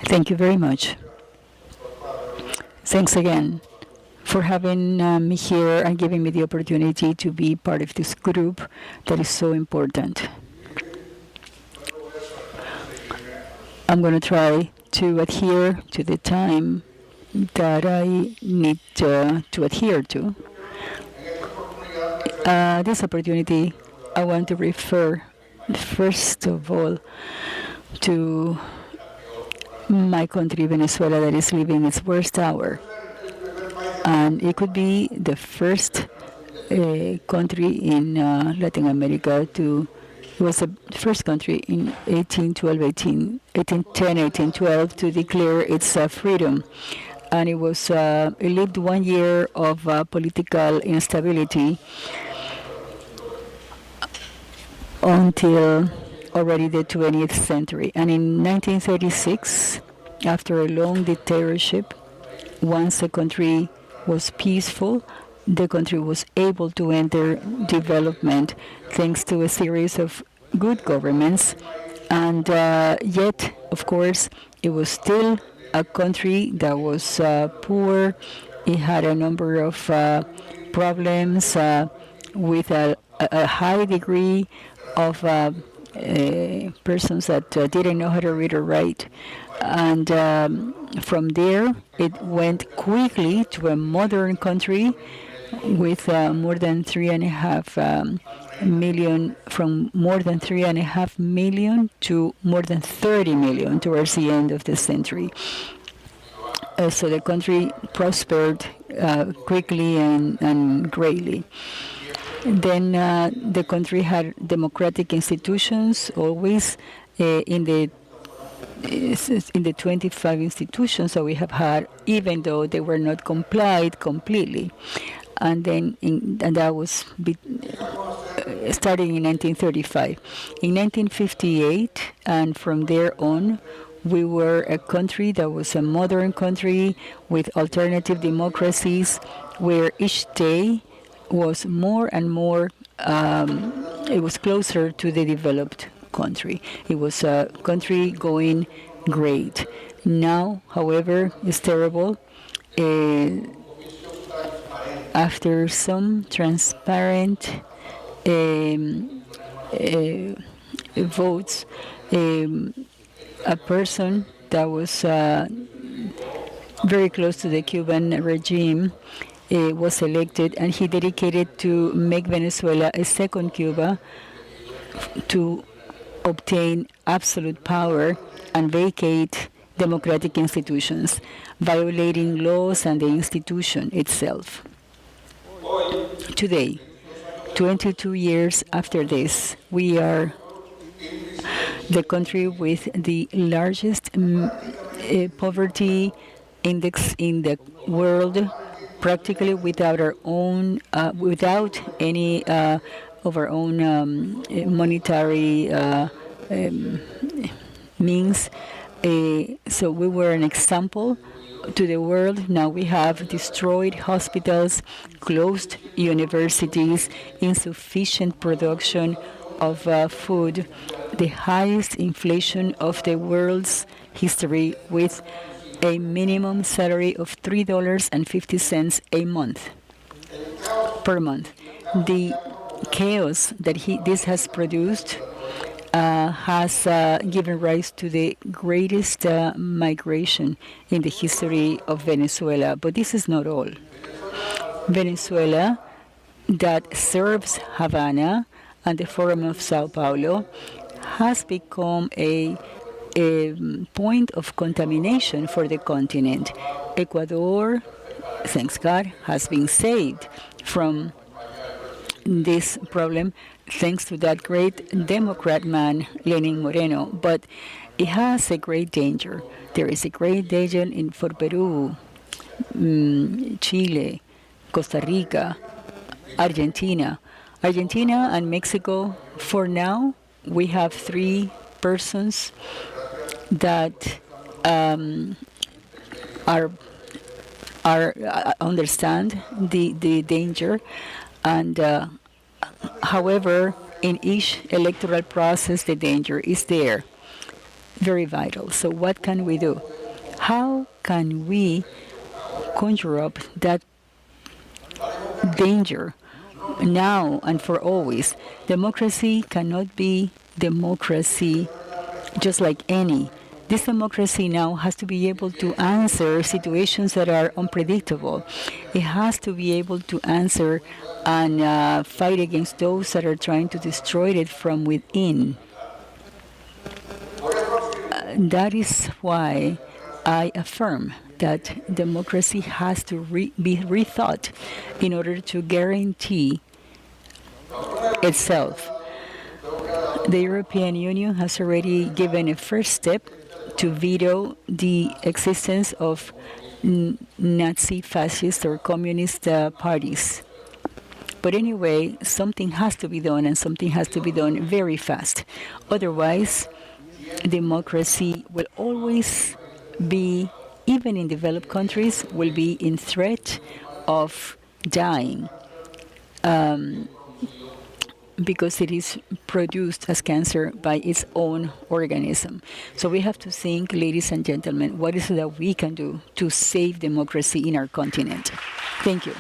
Thank you very much. Thanks again for having me here and giving me the opportunity to be part of this group that is so important. I'm going to try to adhere to the time that I need to adhere to. This opportunity, I want to refer, first of all, to my country, Venezuela, that is living its worst hour. And it could be the first country in Latin America to, it was the first country in 1810, 1812 to declare its freedom. And it lived 1 year of political instability until already the 20th century. And in 1936, after a long dictatorship, once the country was peaceful, the country was able to enter development thanks to a series of good governments. And yet, of course, it was still a country that was poor. It had a number of problems with a high degree of persons that didn't know how to read or write. And from there, it went quickly to a modern country with more than 3.5 million, from more than 3.5 million to more than 30 million towards the end of the century. So the country prospered quickly and greatly. Then the country had democratic institutions always in the 25 institutions that we have had, even though they were not complied completely. And then and that was starting in 1935. In 1958, and from there on, we were a country that was a modern country with alternative democracies, where each day was more and more, it was closer to the developed country. It was a country going great. Now, however, it's terrible. After some transparent votes, a person that was very close to the Cuban regime was elected, and he dedicated to make Venezuela a second Cuba, to obtain absolute power and vacate democratic institutions, violating laws and the institution itself. Today, 22 years after this, we are the country with the largest poverty index in the world, practically without our own, without any of our own monetary means. So we were an example to the world. Now we have destroyed hospitals, closed universities, insufficient production of food, the highest inflation of the world's history, with a minimum salary of $3.50 a month, per month. The chaos that this has produced has given rise to the greatest migration in the history of Venezuela. But this is not all. Venezuela, that serves Havana and the Forum of Sao Paulo, has become a point of contamination for the continent. Ecuador, thanks God, has been saved from this problem thanks to that great Democrat man, Lenin Moreno. But it has a great danger. There is a great danger for Peru, Chile, Costa Rica, Argentina. Argentina and Mexico, for now, we have 3 persons that understand the danger, and however, in each electoral process, the danger is there. very vital. So what can we do? How can we conjure up that danger now and for always? Democracy cannot be democracy just like any. This democracy now has to be able to answer situations that are unpredictable. It has to be able to answer and fight against those that are trying to destroy it from within. That is why I affirm that democracy has to be rethought in order to guarantee itself. The European Union has already given a first step to veto the existence of Nazi, fascist, or communist parties. But anyway, something has to be done, and something has to be done very fast. Otherwise, democracy will always be, even in developed countries, will be in threat of dying because it is produced as cancer by its own organism. So we have to think, ladies and gentlemen, what is it that we can do to save democracy in our continent? Thank you.